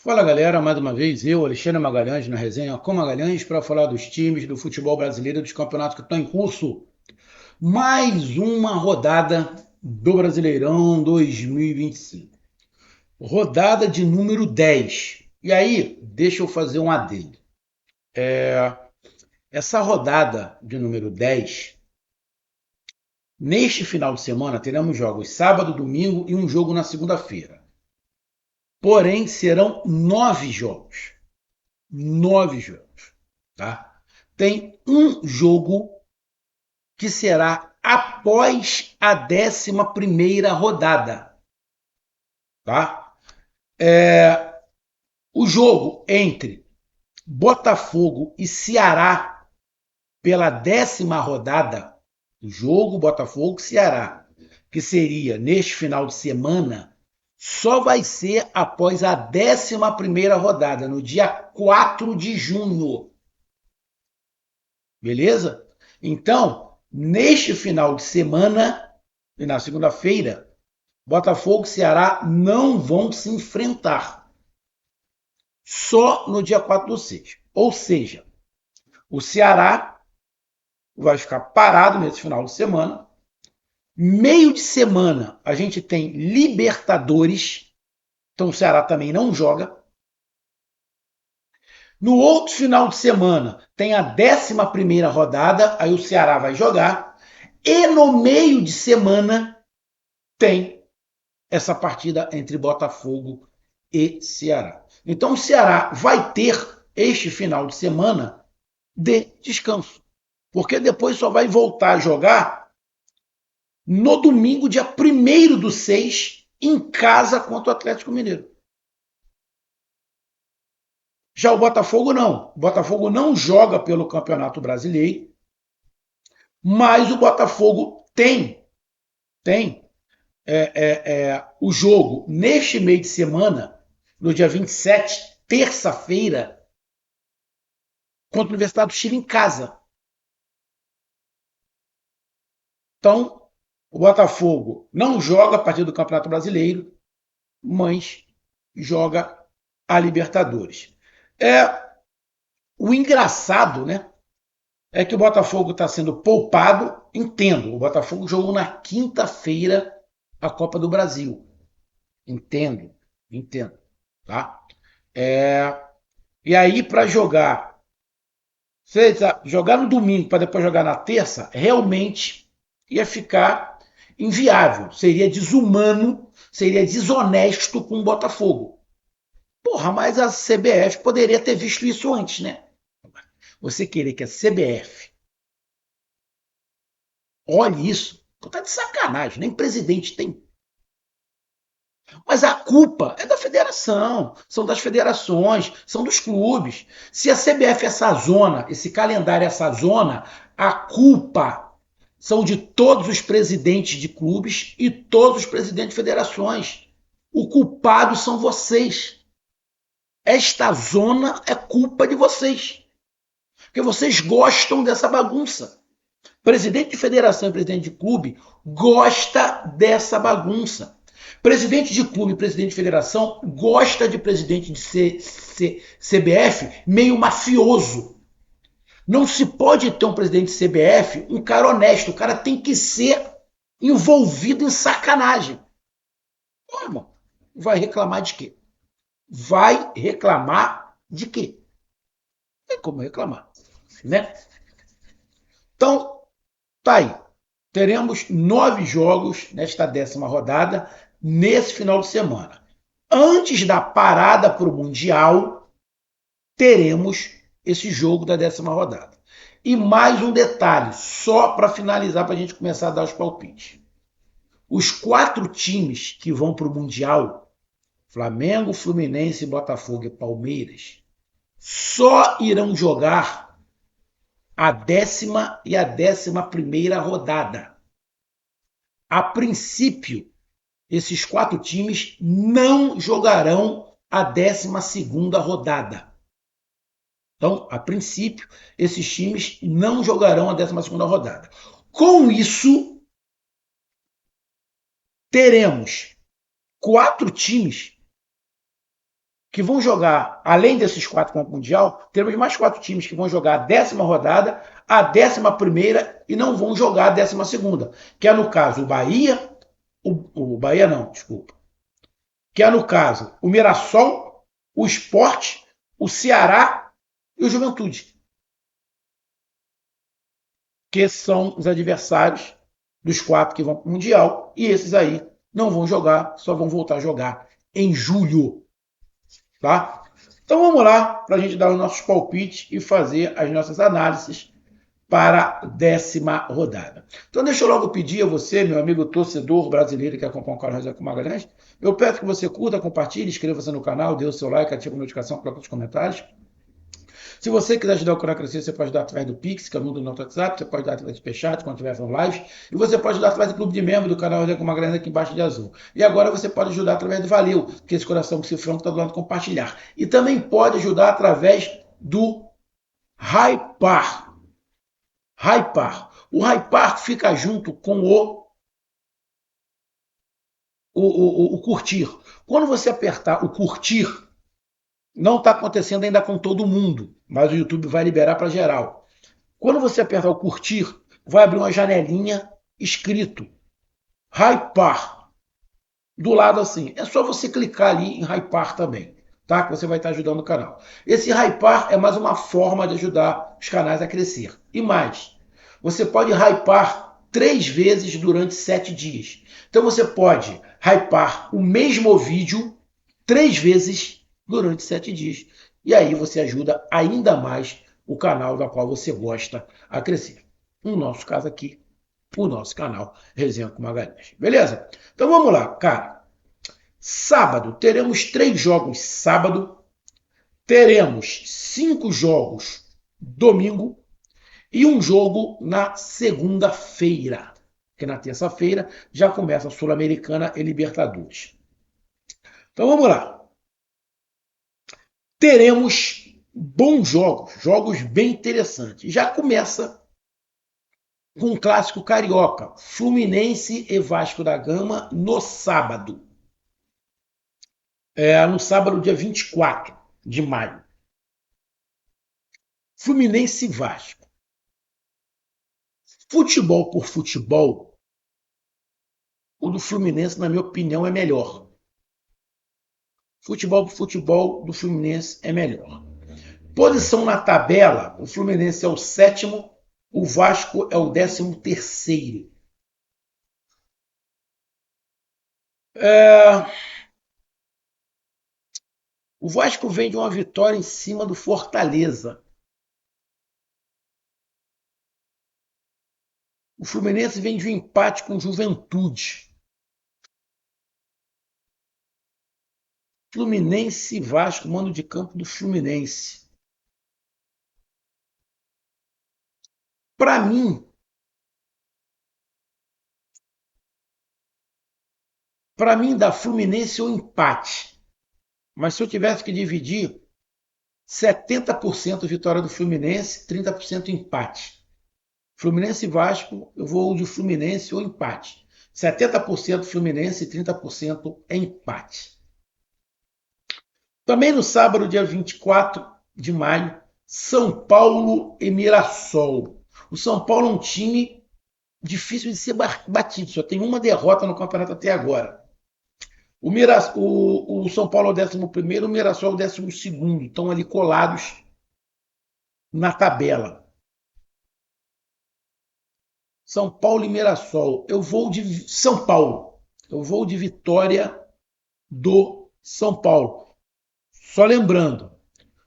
Fala galera, mais uma vez eu, Alexandre Magalhães, na resenha com Magalhães, para falar dos times do futebol brasileiro, dos campeonatos que estão em curso. Mais uma rodada do Brasileirão 2025. Rodada de número 10. E aí, deixa eu fazer um adendo. Essa rodada de número 10, neste final de semana, teremos jogos sábado, domingo e um jogo na segunda-feira. Porém, serão 9 jogos. 9 jogos, tá? Tem um jogo que será após a 11ª rodada, tá? O jogo entre Botafogo e Ceará pela 10ª rodada, o jogo Botafogo-Ceará, que seria neste final de semana, só vai ser após a 11ª rodada, no dia 4 de junho. Beleza? Então, neste final de semana e na segunda-feira, Botafogo e Ceará não vão se enfrentar. Só no dia 4/6. Ou seja, o Ceará vai ficar parado nesse final de semana. Meio de semana a gente tem Libertadores, então o Ceará também não joga. No outro final de semana tem a 11ª rodada, aí o Ceará vai jogar. E no meio de semana tem essa partida entre Botafogo e Ceará. Então o Ceará vai ter este final de semana de descanso, porque depois só vai voltar a jogar no domingo, dia 1º/6, em casa contra o Atlético Mineiro. Já o Botafogo não. O Botafogo não joga pelo Campeonato Brasileiro, mas o Botafogo tem o jogo neste meio de semana, no dia 27, terça-feira, contra a Universidade do Chile em casa. Então, o Botafogo não joga a partir do Campeonato Brasileiro, mas joga a Libertadores. O engraçado, né, é que o Botafogo está sendo poupado. Entendo, o Botafogo jogou na quinta-feira a Copa do Brasil. Entendo, tá? E aí, para jogar no domingo para depois jogar na terça, realmente ia ficar inviável. Seria desumano, seria desonesto com o Botafogo. Porra, mas a CBF poderia ter visto isso antes, né? Você querer que a CBF olhe isso, tá de sacanagem, nem presidente tem. Mas a culpa é da federação, são das federações, são dos clubes. Se a CBF é essa zona, esse calendário é essa zona, a culpa são de todos os presidentes de clubes e todos os presidentes de federações. O culpado são vocês. Esta zona é culpa de vocês. Porque vocês gostam dessa bagunça. Presidente de federação e presidente de clube gosta dessa bagunça. Presidente de clube e presidente de federação gosta de presidente de CBF meio mafioso. Não se pode ter um presidente de CBF, um cara honesto. O cara tem que ser envolvido em sacanagem. Pô, irmão, vai reclamar de quê? Vai reclamar de quê? Não tem como reclamar, né? Então, tá aí. Teremos 9 jogos nesta 10ª rodada, nesse final de semana. Antes da parada para o Mundial, teremos esse jogo da 10ª rodada. E mais um detalhe, só para finalizar, para a gente começar a dar os palpites. Os 4 times que vão para o Mundial, Flamengo, Fluminense, Botafogo e Palmeiras, só irão jogar a 10ª e a 11ª rodada. A princípio, esses 4 times não jogarão a 12ª rodada. Então, a princípio, esses times não jogarão a 12ª rodada. Com isso, teremos 4 times que vão jogar, além desses 4 com o Mundial, teremos mais 4 times que vão jogar a 10ª rodada, a 11ª e não vão jogar a 12ª, que é no caso o Bahia, o Bahia não, desculpa, que é no caso o Mirassol, o Sport, o Ceará e o Juventude, que são os adversários dos 4 que vão para o Mundial, e esses aí não vão jogar, só vão voltar a jogar em julho. Tá? Então vamos lá para a gente dar os nossos palpites e fazer as nossas análises para a 10ª rodada. Então deixa eu logo pedir a você, meu amigo torcedor brasileiro que acompanha o canal José Magalhães, eu peço que você curta, compartilhe, inscreva-se no canal, dê o seu like, ative a notificação, coloque nos comentários. Se você quiser ajudar o canal a crescer, você pode ajudar através do Pix, que é o número do nosso WhatsApp, você pode ajudar através do Superchat, quando estiver fazendo live, e você pode ajudar através do clube de membro do canal José com uma grana aqui embaixo de azul. E agora você pode ajudar através do Valeu, que é esse coração com cifrão que está do lado de compartilhar. E também pode ajudar através do Hypar. Hypar. O Hypar fica junto com o curtir. Quando você apertar o curtir, não está acontecendo ainda com todo mundo, mas o YouTube vai liberar para geral. Quando você apertar o curtir, vai abrir uma janelinha escrito Hypar. Do lado assim. É só você clicar ali em Hypar também, tá? Que você vai estar ajudando o canal. Esse Hypar é mais uma forma de ajudar os canais a crescer. E mais, você pode hypar 3 vezes durante 7 dias. Então você pode hypar o mesmo vídeo 3 vezes durante 7 dias. E aí você ajuda ainda mais o canal da qual você gosta a crescer. No nosso caso aqui, o nosso canal Resenha com Magalhães. Beleza? Então vamos lá, cara. Sábado, teremos 3 jogos sábado, teremos 5 jogos domingo e um jogo na segunda-feira. Porque na terça-feira já começa a Sul-Americana e Libertadores. Então vamos lá. Teremos bons jogos, jogos bem interessantes. Já começa com um clássico carioca, Fluminense e Vasco da Gama no sábado. No sábado, dia 24 de maio. Fluminense e Vasco. Futebol por futebol, o do Fluminense, na minha opinião, é melhor. Futebol por futebol do Fluminense é melhor. Posição na tabela, o Fluminense é o 7º, o Vasco é o 13º. O Vasco vem de uma vitória em cima do Fortaleza. O Fluminense vem de um empate com o Juventude. Fluminense e Vasco, mando de campo do Fluminense. Para mim, dá Fluminense ou empate. Mas se eu tivesse que dividir, 70% vitória do Fluminense, 30% empate. Fluminense e Vasco, eu vou de Fluminense ou empate. 70% Fluminense e 30% empate. Também no sábado, dia 24 de maio, São Paulo e Mirassol. O São Paulo é um time difícil de ser batido, só tem uma derrota no campeonato até agora. O São Paulo é o 11º, o Mirassol é o 12º, estão ali colados na tabela. São Paulo e Mirassol. Eu vou de São Paulo. Eu vou de vitória do São Paulo. Só lembrando,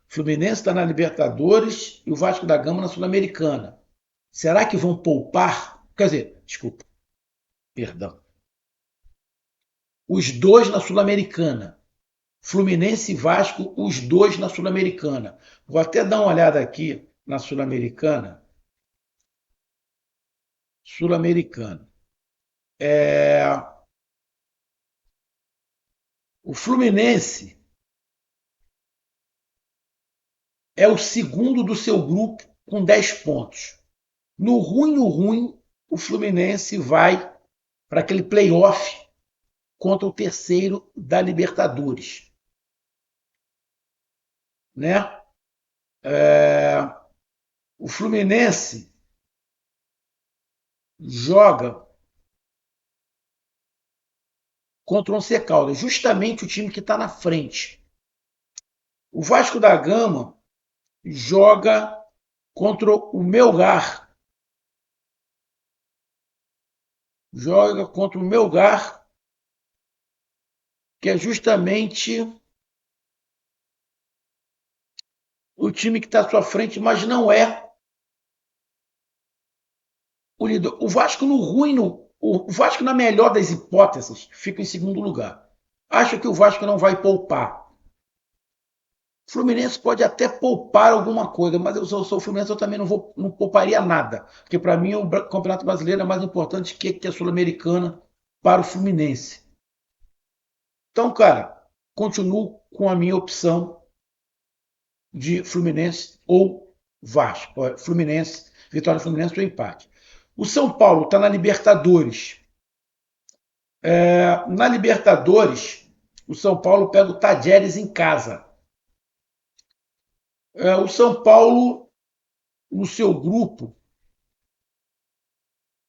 Fluminense está na Libertadores e o Vasco da Gama na Sul-Americana. Será que vão poupar? Quer dizer, desculpa, perdão. Os dois na Sul-Americana. Fluminense e Vasco, os dois na Sul-Americana. Vou até dar uma olhada aqui na Sul-Americana. Sul-Americana. O Fluminense é o segundo do seu grupo com 10 pontos. No ruim, o Fluminense vai para aquele play-off contra o terceiro da Libertadores. né? É, o Fluminense joga contra o Once Caldas, justamente o time que está na frente. O Vasco da Gama joga contra o Melgar. Joga contra o Melgar, que é justamente o time que está à sua frente, mas não é o líder. O Vasco no ruim, o Vasco na melhor das hipóteses, fica em segundo lugar. Acho que o Vasco não vai poupar. O Fluminense pode até poupar alguma coisa, mas eu sou o Fluminense, eu também não pouparia nada. Porque para mim o Campeonato Brasileiro é mais importante que a Sul-Americana para o Fluminense. Então, cara, continuo com a minha opção de Fluminense ou Vasco. Fluminense, vitória do Fluminense ou empate. O São Paulo está na Libertadores. Na Libertadores, o São Paulo pega o Tajeres em casa. O São Paulo, no seu grupo,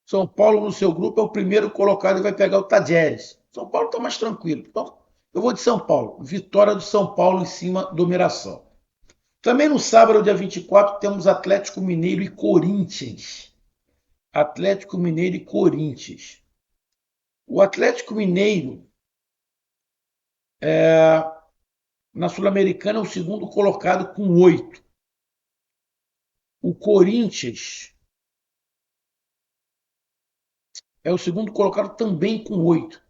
São Paulo, no seu grupo, é o primeiro colocado e vai pegar o Tajeres. São Paulo está mais tranquilo. Então, eu vou de São Paulo. Vitória do São Paulo em cima do Mirassol. Também no sábado, dia 24, temos Atlético Mineiro e Corinthians. Atlético Mineiro e Corinthians. O Atlético Mineiro, na Sul-Americana, é o segundo colocado com 8. O Corinthians é o segundo colocado também com 8.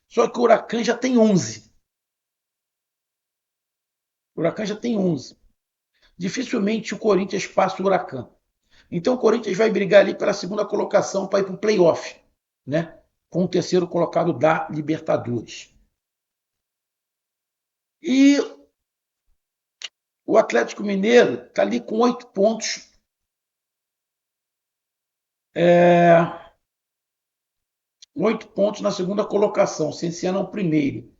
Só que o Huracan já tem 11. O Huracan já tem 11. Dificilmente o Corinthians passa o Huracan. Então o Corinthians vai brigar ali pela segunda colocação para ir para o playoff, né? Com o terceiro colocado da Libertadores. E o Atlético Mineiro está ali com 8 pontos. 8 pontos na segunda colocação. O Cienciano é o primeiro.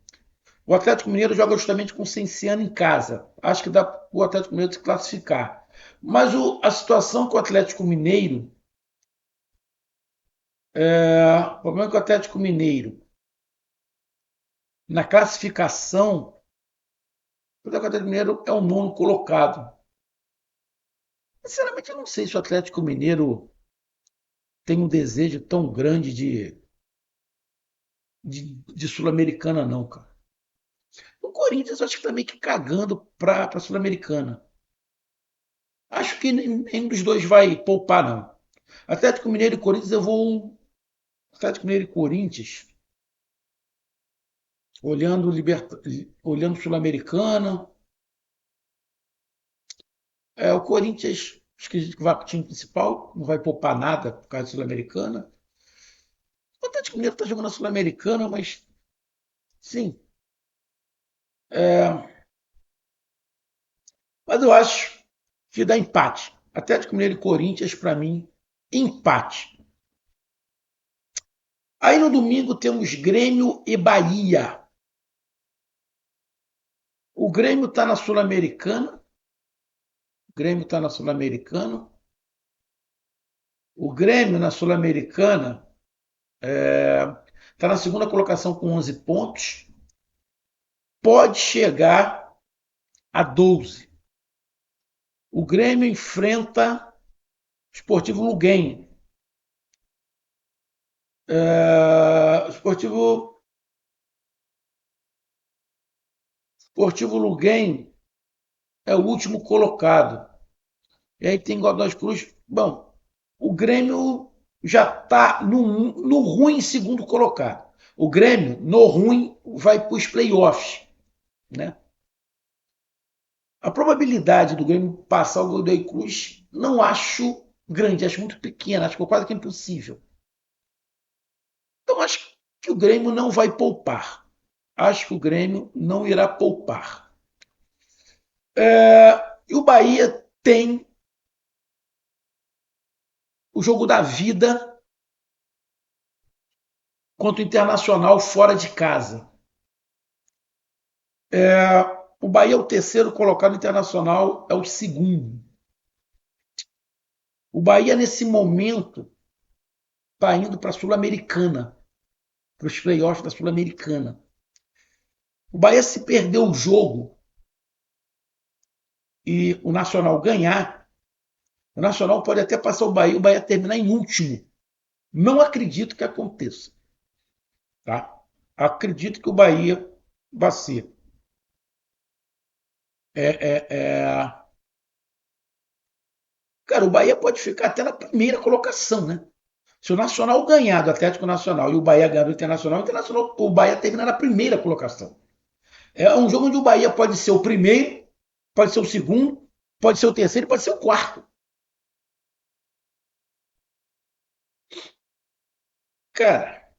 O Atlético Mineiro joga justamente com o Cienciano em casa. Acho que dá para o Atlético Mineiro se classificar. Mas a situação com o Atlético Mineiro. O problema é que o Atlético Mineiro, na classificação, o Atlético Mineiro é o nono colocado. Sinceramente, eu não sei se o Atlético Mineiro tem um desejo tão grande de Sul-Americana, não, cara. O Corinthians, eu acho que tá meio que cagando pra Sul-Americana. Acho que nenhum dos dois vai poupar, não. Atlético Mineiro e Corinthians, eu vou. Atlético Mineiro e Corinthians, olhando Sul-Americana. O Corinthians, acho que vai para o time principal, não vai poupar nada por causa da Sul-Americana. O Atlético Mineiro está jogando a Sul-Americana, mas sim. É, mas eu acho que dá empate. Atlético Mineiro e Corinthians, para mim, empate. Aí no domingo temos Grêmio e Bahia. O Grêmio está na Sul-Americana. O Grêmio está na Sul-Americana. O Grêmio na Sul-Americana está na segunda colocação com 11 pontos. Pode chegar a 12. O Grêmio enfrenta o Sportivo Luguem. O Sportivo Luguem é o último colocado. E aí tem Godoy Cruz. Bom, o Grêmio já está no ruim segundo colocado. O Grêmio, no ruim, vai para os playoffs. Né? A probabilidade do Grêmio passar o Godoy Cruz não acho grande, acho muito pequena, acho que é quase que impossível. Então acho que o Grêmio não vai poupar. Acho que o Grêmio não irá poupar. E o Bahia tem o jogo da vida contra o Internacional fora de casa. O Bahia é o terceiro colocado, Internacional é o segundo. O Bahia, nesse momento, está indo para a Sul-Americana, para os playoffs da Sul-Americana. O Bahia, se perder o jogo e o Nacional ganhar, o Nacional pode até passar o Bahia terminar em último. Não acredito que aconteça. Tá? Acredito que o Bahia vai ser. É, é, é... Cara, o Bahia pode ficar até na primeira colocação, né? Se o Nacional ganhar do Atlético Nacional e o Bahia ganhar do Internacional, o Bahia termina na primeira colocação. É um jogo onde o Bahia pode ser o primeiro, pode ser o segundo, pode ser o terceiro, pode ser o quarto. Cara,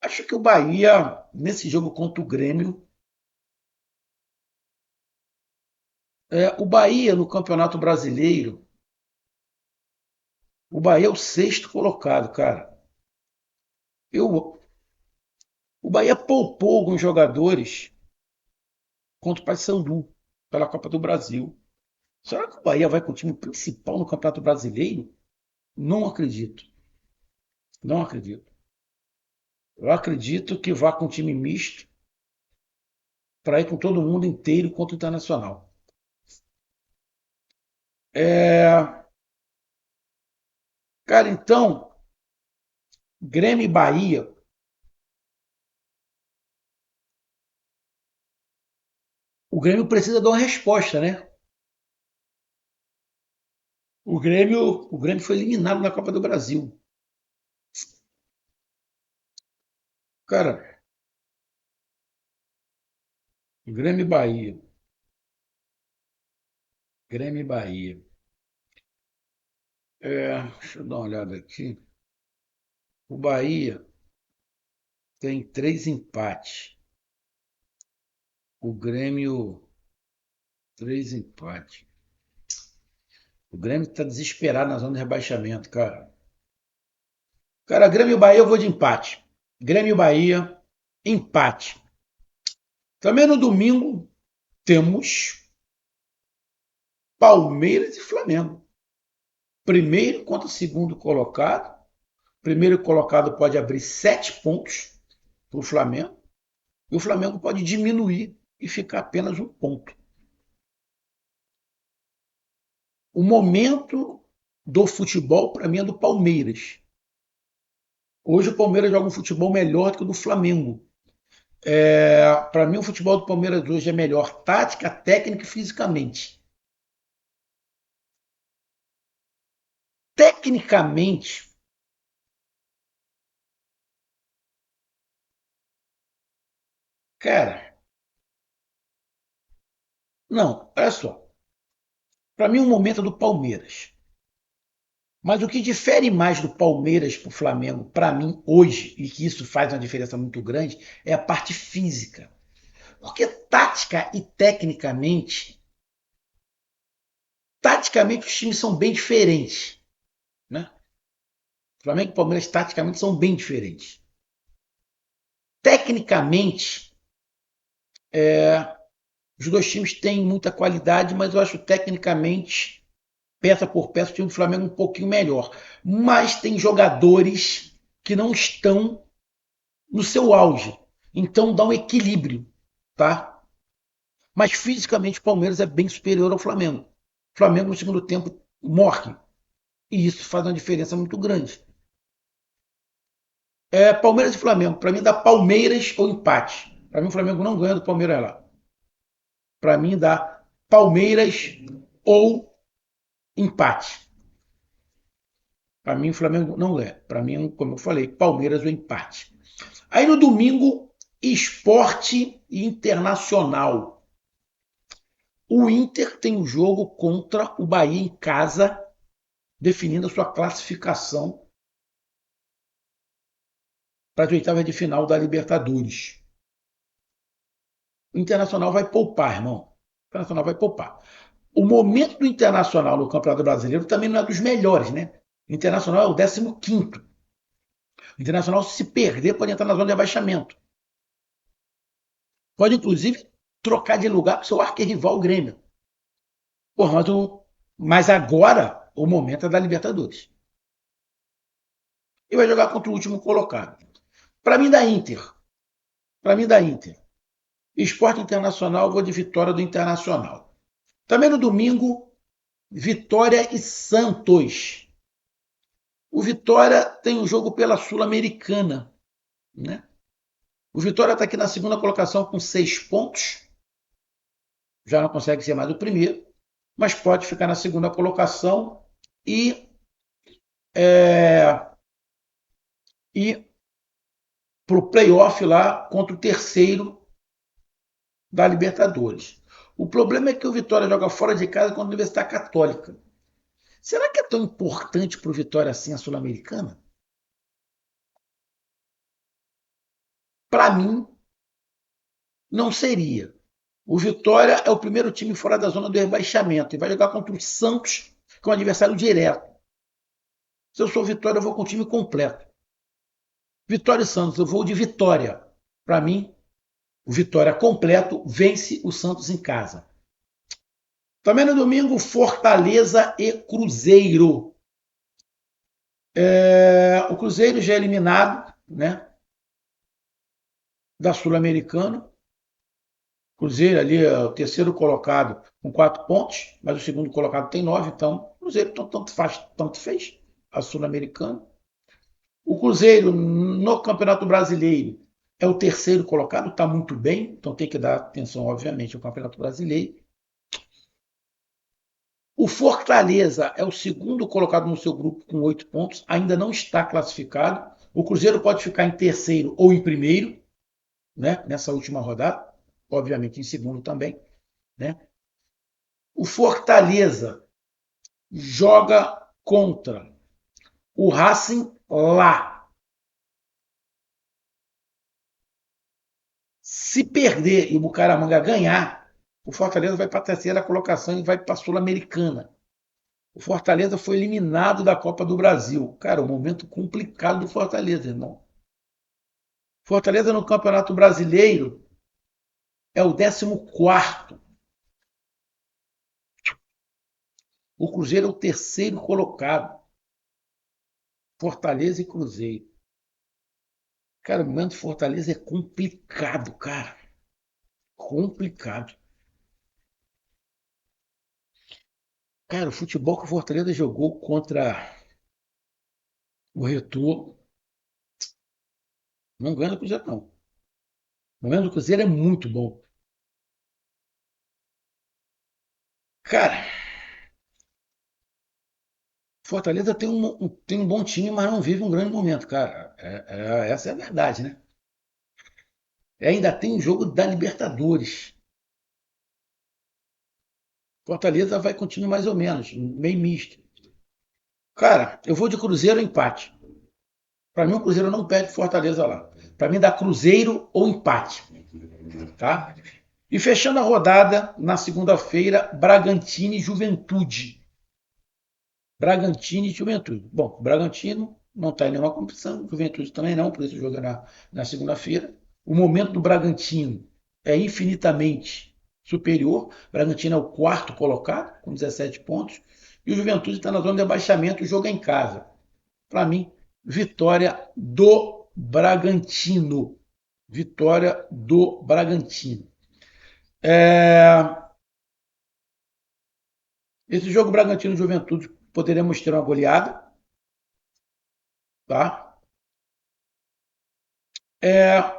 acho que o Bahia, nesse jogo contra o Grêmio, o Bahia no Campeonato Brasileiro, o Bahia é o sexto colocado, cara. Eu, o Bahia poupou alguns jogadores contra o Paysandu pela Copa do Brasil. Será que o Bahia vai com o time principal no Campeonato Brasileiro? Não acredito. Não acredito. Eu acredito que vá com um time misto para ir com todo mundo inteiro contra o Internacional. É... Cara, então, Grêmio e Bahia. O Grêmio precisa dar uma resposta, né? O Grêmio foi eliminado na Copa do Brasil. Cara, Grêmio e Bahia. Grêmio e Bahia. Deixa eu dar uma olhada aqui. O Bahia tem 3 empates. O Grêmio, 3 empates. O Grêmio está desesperado na zona de rebaixamento, cara. Cara, Grêmio e Bahia eu vou de empate. Grêmio e Bahia, empate. Também no domingo temos Palmeiras e Flamengo. Primeiro contra o segundo colocado. Primeiro colocado pode abrir 7 pontos para o Flamengo. E o Flamengo pode diminuir e ficar apenas 1 ponto. O momento do futebol, para mim, é do Palmeiras. Hoje o Palmeiras joga um futebol melhor do que o do Flamengo. Para mim, o futebol do Palmeiras hoje é melhor tática, técnica e fisicamente. Tecnicamente, cara, não, olha só. Para mim, o momento é do Palmeiras. Mas o que difere mais do Palmeiras para o Flamengo, para mim, hoje, e que isso faz uma diferença muito grande, é a parte física. Porque taticamente os times são bem diferentes. Né? Flamengo e Palmeiras, taticamente, são bem diferentes. Tecnicamente, os dois times têm muita qualidade, mas eu acho tecnicamente, peça por peça, o time do Flamengo um pouquinho melhor. Mas tem jogadores que não estão no seu auge. Então dá um equilíbrio, tá? Mas fisicamente o Palmeiras é bem superior ao Flamengo. O Flamengo no segundo tempo morre. E isso faz uma diferença muito grande. Palmeiras e Flamengo. Para mim dá Palmeiras ou empate. Para mim o Flamengo não ganha do Palmeiras lá. Para mim dá Palmeiras ou empate. Para mim o Flamengo não ganha. Para mim, como eu falei, Palmeiras ou empate. Aí no domingo, Esporte Internacional. O Inter tem um jogo contra o Bahia em casa, definindo a sua classificação para as oitavas de final da Libertadores. O Internacional vai poupar, irmão. O Internacional vai poupar. O momento do Internacional no Campeonato Brasileiro também não é dos melhores, né? O Internacional é o 15º. O Internacional, se perder, pode entrar na zona de abaixamento. Pode, inclusive, trocar de lugar com o seu arquirrival, o Grêmio. Pô, mas agora o momento é da Libertadores. E vai jogar contra o último colocado. Para mim, da Inter. Para mim, da Inter. Esporte Internacional, vou de vitória do Internacional. Também no domingo, Vitória e Santos. O Vitória tem um jogo pela Sul-Americana, né? O Vitória está aqui na segunda colocação com 6 pontos. Já não consegue ser mais o primeiro, mas pode ficar na segunda colocação e ir para o playoff lá contra o terceiro da Libertadores. O problema é que o Vitória joga fora de casa contra a Universidade Católica. Será que é tão importante para o Vitória assim a Sul-Americana? Para mim, não seria. O Vitória é o primeiro time fora da zona do rebaixamento e vai jogar contra o Santos, que é um adversário direto. Se eu sou Vitória, eu vou com o time completo. Vitória e Santos, eu vou de Vitória. Para mim, o Vitória completo vence o Santos em casa. Também no domingo, Fortaleza e Cruzeiro. O Cruzeiro já é eliminado, né, da Sul-Americana. Cruzeiro ali é o terceiro colocado com 4 pontos, mas o segundo colocado tem 9, então o Cruzeiro tanto faz, tanto fez a Sul-Americana. O Cruzeiro no Campeonato Brasileiro é o terceiro colocado, está muito bem, então tem que dar atenção, obviamente, ao Campeonato Brasileiro. O Fortaleza é o segundo colocado no seu grupo com 8 pontos, ainda não está classificado. O Cruzeiro pode ficar em terceiro ou em primeiro, né, nessa última rodada, obviamente em segundo também, né? O Fortaleza joga contra o Racing lá. Se perder e o Bucaramanga ganhar, o Fortaleza vai para a terceira colocação e vai para a Sul-Americana. O Fortaleza foi eliminado da Copa do Brasil. Cara, um momento complicado do Fortaleza, irmão. Fortaleza no Campeonato Brasileiro é o 14º. O Cruzeiro é o terceiro colocado. Fortaleza e Cruzeiro. Cara, o momento de Fortaleza é complicado, cara. Complicado. Cara, o futebol que o Fortaleza jogou contra o Retrô não ganha do Cruzeiro, não. O momento do Cruzeiro é muito bom. Cara, Fortaleza tem um bom time, mas não vive um grande momento, cara. Essa é a verdade, né? Ainda tem um jogo da Libertadores. Fortaleza vai continuar mais ou menos, meio misto. Cara, eu vou de Cruzeiro empate. Para mim, o Cruzeiro não perde Fortaleza lá. Para mim, dá Cruzeiro ou empate. Tá? E fechando a rodada, na segunda-feira, Bragantino e Juventude. Bragantino e Juventude. Bom, o Bragantino não está em nenhuma competição, Juventude também não, por isso joga na segunda-feira. O momento do Bragantino é infinitamente superior. O Bragantino é o quarto colocado, com 17 pontos. E o Juventude está na zona de abaixamento, o jogo é em casa. Para mim, vitória do Bragantino. Vitória do Bragantino. Esse jogo Bragantino-Juventude poderemos ter uma goleada. Tá?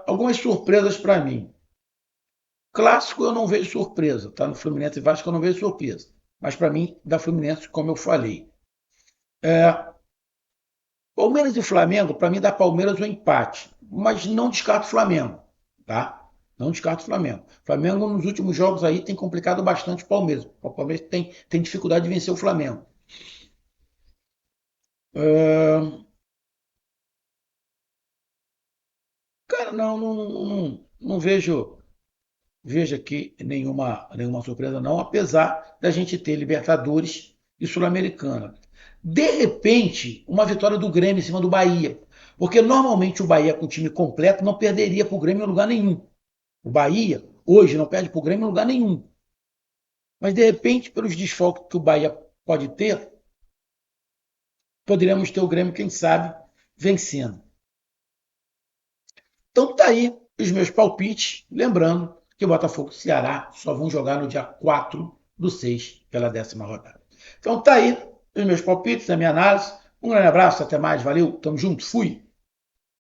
Algumas surpresas para mim. Clássico eu não vejo surpresa, tá? No Fluminense e Vasco eu não vejo surpresa. Mas para mim, da Fluminense, como eu falei. Palmeiras e Flamengo, para mim, dá Palmeiras o empate. Mas não descarto o Flamengo, tá? Não descarto o Flamengo. O Flamengo, nos últimos jogos aí, tem complicado bastante o Palmeiras. O Palmeiras tem dificuldade de vencer o Flamengo. Cara, não vejo aqui nenhuma surpresa, não, apesar da gente ter Libertadores e Sul-Americana. De repente, uma vitória do Grêmio em cima do Bahia. Porque normalmente o Bahia, com o time completo, não perderia para o Grêmio em lugar nenhum. O Bahia, hoje não perde para o Grêmio em lugar nenhum. Mas, de repente, pelos desfalques que o Bahia pode ter, poderíamos ter o Grêmio, quem sabe, vencendo. Então tá aí os meus palpites, lembrando que o Botafogo e o Ceará só vão jogar no dia 4/6 pela 10ª rodada. Então tá aí os meus palpites, a minha análise. Um grande abraço, até mais, valeu, tamo junto, fui!